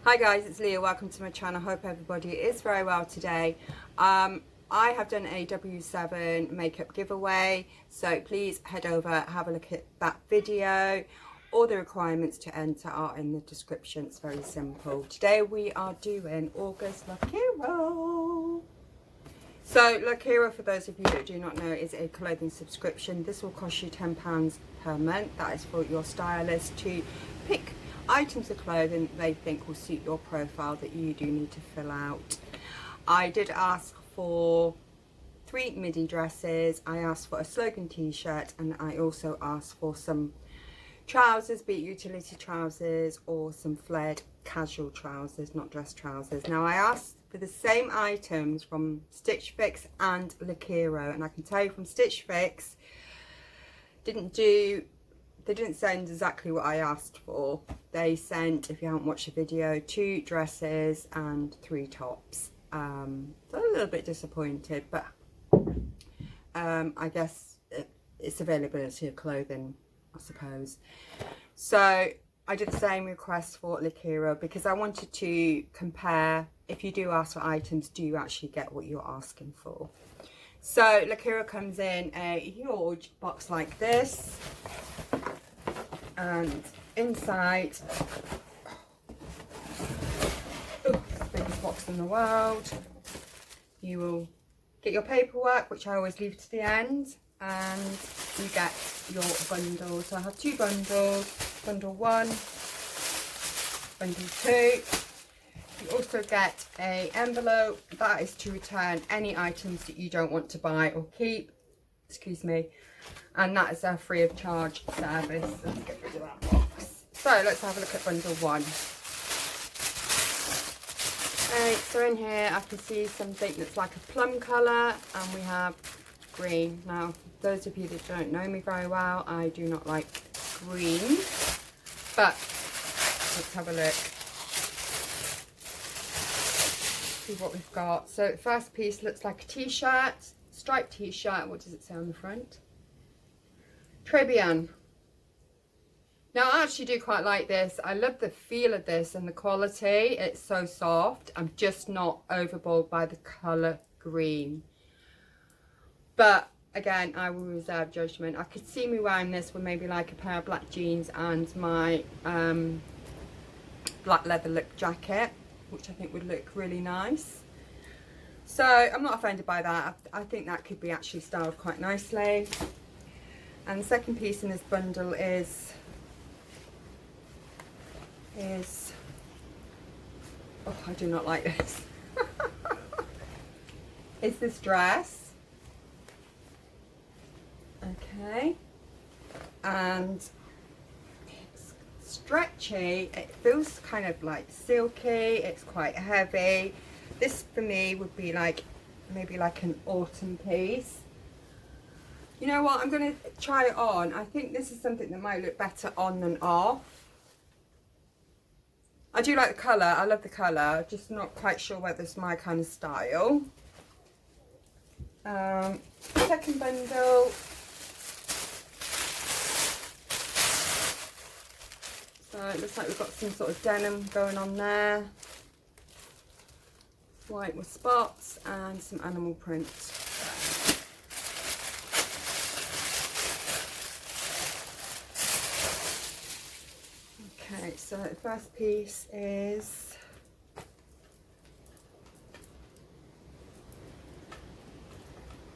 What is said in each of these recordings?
Hi guys, it's Leah. Welcome to my channel. Hope everybody is very well today. I have done a W7 makeup giveaway, so please head over, have a look at that video. All the requirements to enter are in the description. It's very simple. Today we are doing August Lookiero. So Lookiero, for those of you that do not know, is a clothing subscription. This will cost you £10 per month. That is for your stylist to pick items of clothing they think will suit your profile that you do need to fill out. I did ask for 3 midi dresses, I asked for a slogan t-shirt, and I also asked for some trousers, be it utility trousers or some flared casual trousers, not dress trousers. Now I asked for the same items from Stitch Fix and Lookiero, and I can tell you from Stitch Fix they didn't send exactly what I asked for. They sent, if you haven't watched the video, 2 dresses and 3 tops. So I'm a little bit disappointed, but I guess it's availability of clothing, I suppose. So I did the same request for Lookiero because I wanted to compare. If you do ask for items, do you actually get what you're asking for? So Lookiero comes in a huge box like this. And inside, the biggest box in the world, you will get your paperwork, which I always leave to the end, and you get your bundle. So I have 2 bundles, bundle 1, bundle 2. You also get an envelope that is to return any items that you don't want to buy or keep, excuse me, and that is a free of charge service. Let's get rid of that box. So let's have a look at bundle 1. Okay, so in here I can see something that's like a plum colour, and we have green. Now, for those of you that don't know me very well, I do not like green, but let's have a look. See what we've got. So the first piece looks like a t-shirt, striped t-shirt. What does it say on the front? Très bien. Now I actually do quite like this. I love the feel of this and the quality. It's so soft. I'm just not overboard by the colour green. But again, I will reserve judgment. I could see me wearing this with maybe like a pair of black jeans and my black leather look jacket, which I think would look really nice. So I'm not offended by that. I think that could be actually styled quite nicely. And the second piece in this bundle is oh, I do not like this. It's this dress. Okay. And it's stretchy. It feels kind of like silky. It's quite heavy. This for me would be like maybe like an autumn piece. You know what, I'm going to try it on. I think this is something that might look better on than off. I do like the colour, I love the colour, just not quite sure whether it's my kind of style. Second bundle. So it looks like we've got some sort of denim going on there. White with spots and some animal print. Okay, so the first piece is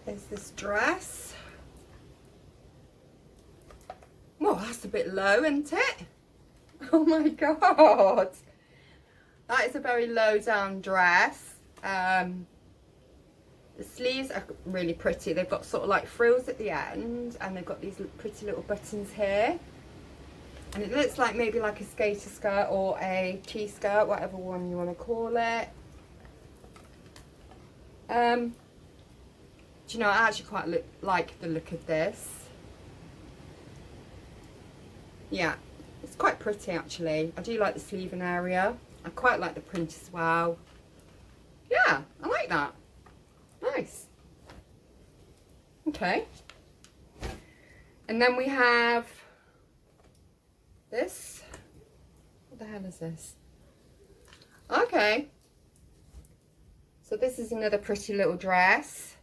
this dress. Well, that's a bit low, isn't it? Oh my god, that is a very low down dress. The sleeves are really pretty. They've got sort of like frills at the end, and they've got these pretty little buttons here. And it looks like maybe like a skater skirt or a T-skirt, whatever one you want to call it. Do you know, I actually quite like the look of this. Yeah, it's quite pretty actually. I do like the sleeving area. I quite like the print as well. Yeah, I like that. Nice. Okay. And then we have this. What the hell is this? Okay. So this is another pretty little dress.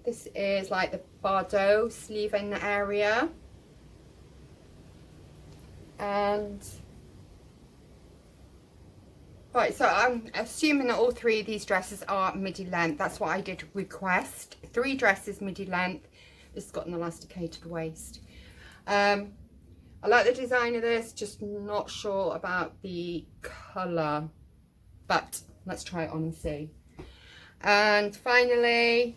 This is like the Bordeaux sleeve in the area. And right, so I'm assuming that all three of these dresses are midi length. That's what I did request. 3 dresses midi length. This has got an elasticated waist. I like the design of this, just not sure about the colour, but let's try it on and see. And finally,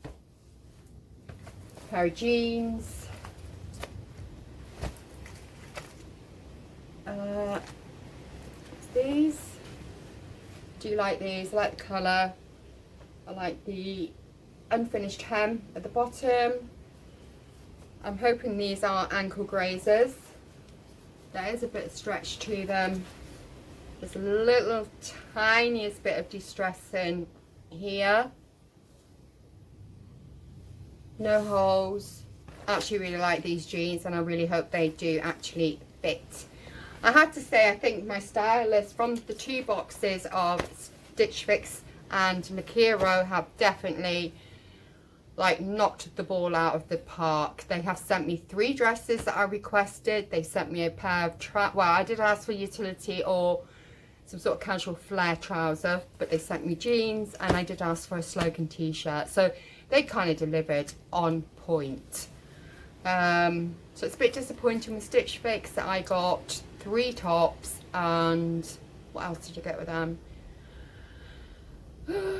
a pair of jeans. These. Do you like these? I like the colour. I like the unfinished hem at the bottom. I'm hoping these are ankle grazers. There is a bit of stretch to them. There's a little tiniest bit of distressing here. No holes. I actually really like these jeans and I really hope they do actually fit. I have to say, I think my stylist from the 2 boxes of Stitch Fix and Lookiero have definitely like knocked the ball out of the park. They have sent me 3 dresses that I requested. They sent me a pair of well, I did ask for utility or some sort of casual flare trouser, but they sent me jeans, and I did ask for a slogan t-shirt. So they kind of delivered on point. So it's a bit disappointing with Stitch Fix that I got 3 tops, and what else did I get with them?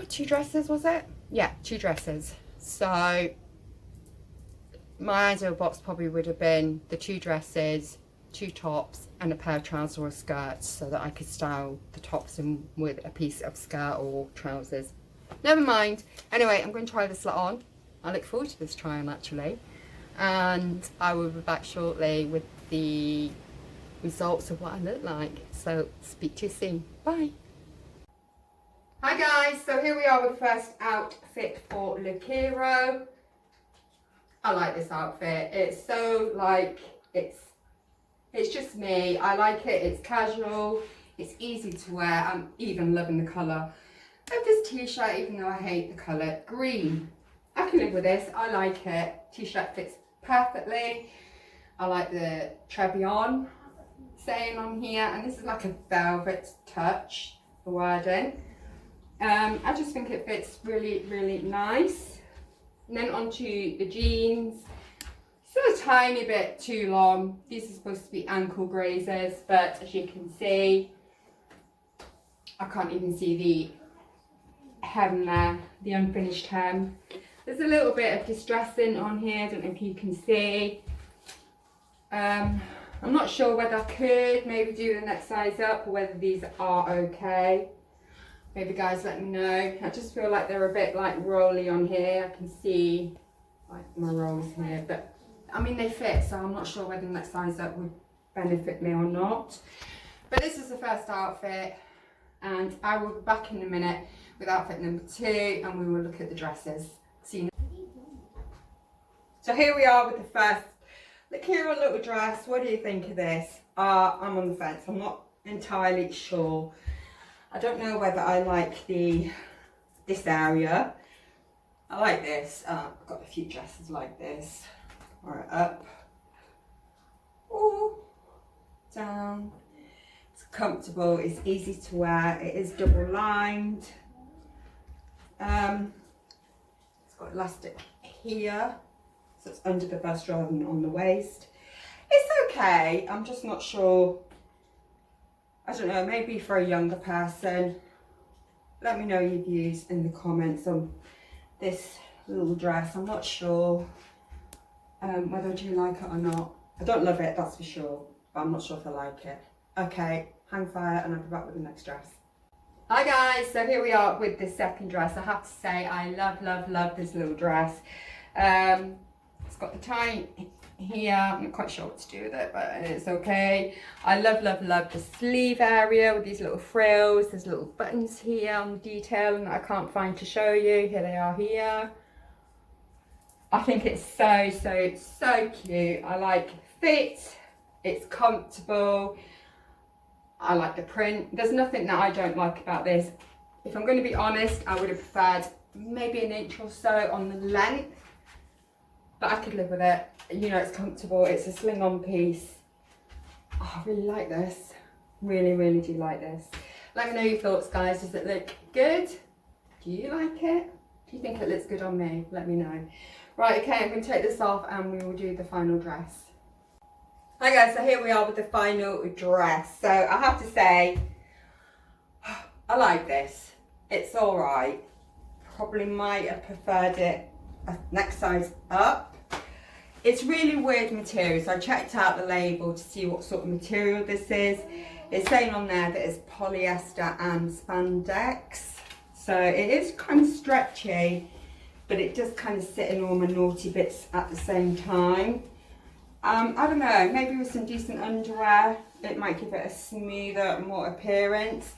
2 dresses, was it? Yeah, 2 dresses. So my ideal box probably would have been the 2 dresses, 2 tops, and a pair of trousers or skirts, so that I could style the tops in with a piece of skirt or trousers. Never mind. Anyway, I'm going to try this lot on. I look forward to this try on actually, and I will be back shortly with the results of what I look like. So speak to you soon. Bye. Hi guys, so here we are with the first outfit for Lookiero. I like this outfit. It's so like, it's just me. I like it. It's casual. It's easy to wear. I'm even loving the colour of this t-shirt, even though I hate the colour green. I can live with this. I like it. T-shirt fits perfectly. I like the Trebillon saying on here, and this is like a velvet touch, the wording. I just think it fits really, really nice. And then onto the jeans. Still a tiny bit too long. These are supposed to be ankle grazers, but as you can see, I can't even see the hem there, the unfinished hem. There's a little bit of distressing on here, I don't know if you can see. I'm not sure whether I could maybe do the next size up or whether these are okay. Maybe guys let me know. I just feel like they're a bit like rolly on here. I can see like my rolls here, but I mean they fit, so I'm not sure whether the next size up would benefit me or not. But this is the first outfit, and I will be back in a minute with outfit number 2, and we will look at the dresses. See you. So here we are with the first Lookiero little dress. What do you think of this? I'm on the fence. I'm not entirely sure. I don't know whether I like this area. I like this. I've got a few dresses like this. Alright, up. Ooh, down. It's comfortable. It's easy to wear. It is double lined. It's got elastic here, so it's under the bust rather than on the waist. It's okay. I'm just not sure. I don't know, maybe for a younger person. Let me know your views in the comments on this little dress. I'm not sure whether I do like it or not. I don't love it, that's for sure, but I'm not sure if I like it. Okay, hang fire, and I'll be back with the next dress. Hi guys, so here we are with the second dress. I have to say I love, love, love this little dress. It's got the tie here. I'm not quite sure what to do with it, but it's okay. I love, love, love the sleeve area with these little frills. There's little buttons here on the detailing that I can't find to show you. Here they are here. I think it's so, so, so cute. I like fit. It's comfortable. I like the print. There's nothing that I don't like about this. If I'm going to be honest, I would have preferred maybe an inch or so on the length, but I could live with it. You know, it's comfortable. It's a sling on piece. Oh, I really like this. Really, really do like this. Let me know your thoughts, guys. Does it look good? Do you like it? Do you think it looks good on me? Let me know. Right, okay, I'm going to take this off and we will do the final dress. Hi guys, so here we are with the final dress. So I have to say, I like this. It's all right. Probably might have preferred it a next size up. It's really weird material. So I checked out the label to see what sort of material this is. It's saying on there that it's polyester and spandex. So it is kind of stretchy, but it does kind of sit in all my naughty bits at the same time. I don't know, maybe with some decent underwear, it might give it a smoother, more appearance.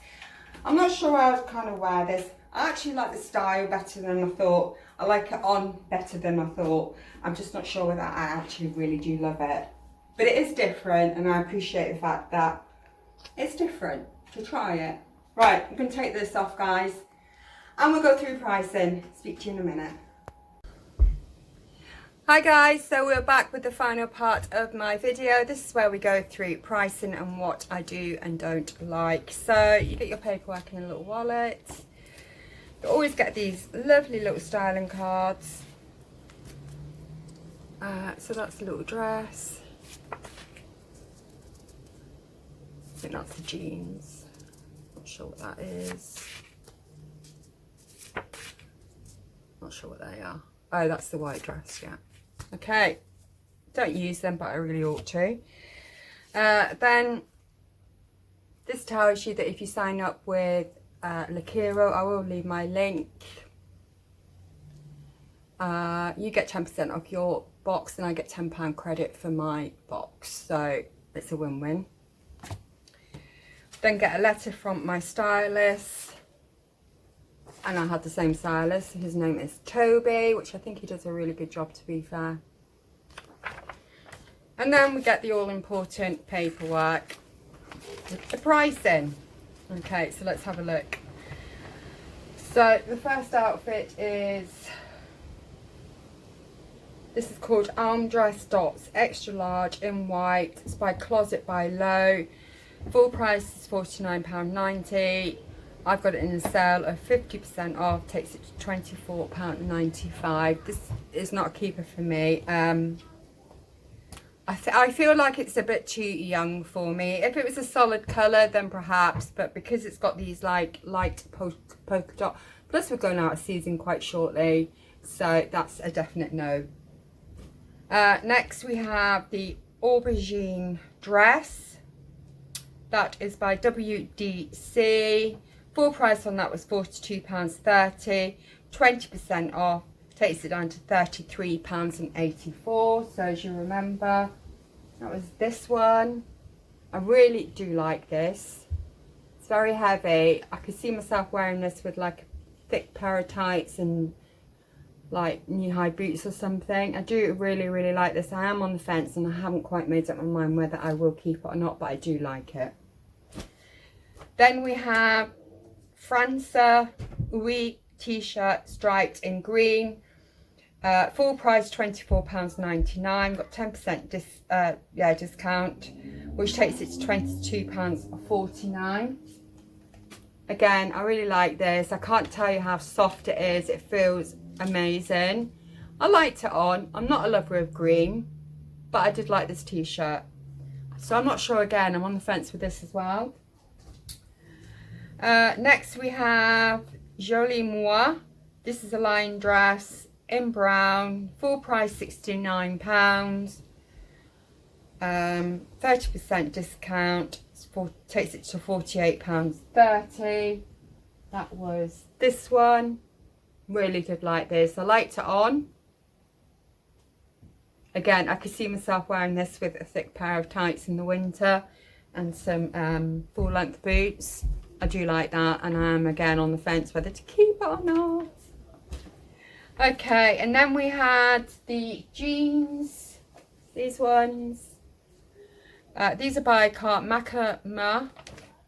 I'm not sure how to kind of wear this. I actually like the style better than I thought. I like it on better than I thought. I'm just not sure whether I actually really do love it. But it is different, and I appreciate the fact that it's different to try it. Right, I'm going to take this off, guys, and we'll go through pricing. Speak to you in a minute. Hi guys, so we're back with the final part of my video. This is where we go through pricing and what I do and don't like. So you get your paperwork in a little wallet. You always get these lovely little styling cards. So that's a little dress. I think that's the jeans. Not sure what that is. Not sure what they are. Oh, that's the white dress, yeah. Okay, don't use them, but I really ought to. Then this tells you that if you sign up with Lookiero, I will leave my link. You get 10% off your box and I get £10 credit for my box, so it's a win-win. Then get a letter from my stylist, and I had the same stylist. His name is Toby, which I think he does a really good job, to be fair. And then we get the all-important paperwork with the pricing. Okay, so let's have a look. So the first outfit is, this is called Arm Dress Dots Extra Large in white. It's by Closet by Low. Full price is £49.90. I've got it in a sale of 50% off, takes it to £24.95. This is not a keeper for me. I feel like it's a bit too young for me. If it was a solid colour, then perhaps, but because it's got these like light polka dot, plus we're going out of season quite shortly, so that's a definite no. Next we have the aubergine dress. That is by WDC. Full price on that was £42.30. 20% off takes it down to £33.84. So as you remember, that was this one. I really do like this. It's very heavy. I could see myself wearing this with like a thick pair of tights and like knee-high boots or something. I do really, really like this. I am on the fence and I haven't quite made up my mind whether I will keep it or not, but I do like it. Then we have Franca Oui t-shirt striped in green. Full price £24.99. Got 10% discount, which takes it to £22.49. Again, I really like this. I can't tell you how soft it is. It feels amazing. I liked it on. I'm not a lover of green, but I did like this t-shirt. So I'm not sure again. I'm on the fence with this as well. Next we have Jolie Moi. This is a line dress in brown. Full price £69. 30% discount. Takes it to £48.30. That was this one. Really did like this. I liked it on. Again, I could see myself wearing this with a thick pair of tights in the winter and some full length boots. I do like that, and I'm again on the fence whether to keep it or not. Okay, and then we had the jeans, these ones. These are by Macama.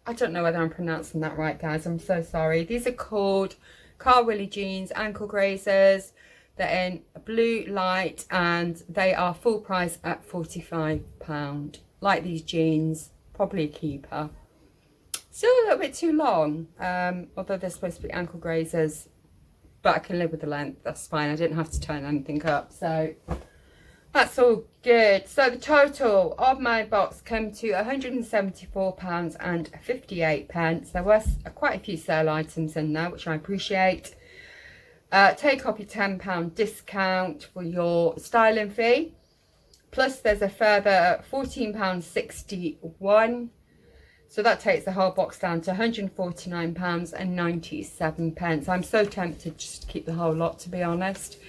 I don't know whether I'm pronouncing that right, guys. I'm so sorry. These are called Car Willy jeans, ankle grazers. They're in blue light and they are full price at £45. Like these jeans, probably a keeper. Still a little bit too long, although they're supposed to be ankle grazers, but I can live with the length. That's fine. I didn't have to turn anything up, so that's all good. So the total of my box came to £174.58. There was quite a few sale items in there, which I appreciate. Take off your £10 discount for your styling fee. Plus there's a further £14.61. So that takes the whole box down to £149.97. I'm so tempted just to keep the whole lot, to be honest.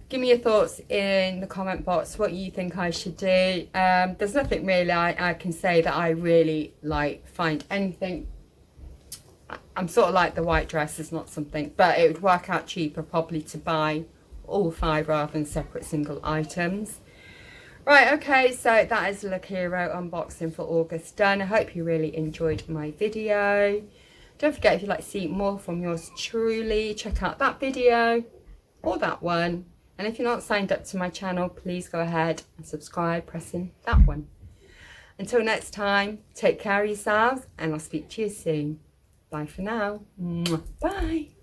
Give me your thoughts in the comment box, what you think I should do. There's nothing really I can say that I really find anything. I'm sort of like the white dress is not something, but it would work out cheaper probably to buy all 5 rather than separate single items. Right, okay, so that is Lookiero unboxing for August done. I hope you really enjoyed my video. Don't forget, if you'd like to see more from yours truly, check out that video or that one. And if you're not signed up to my channel, please go ahead and subscribe, pressing that one. Until next time, take care of yourselves and I'll speak to you soon. Bye for now. Bye.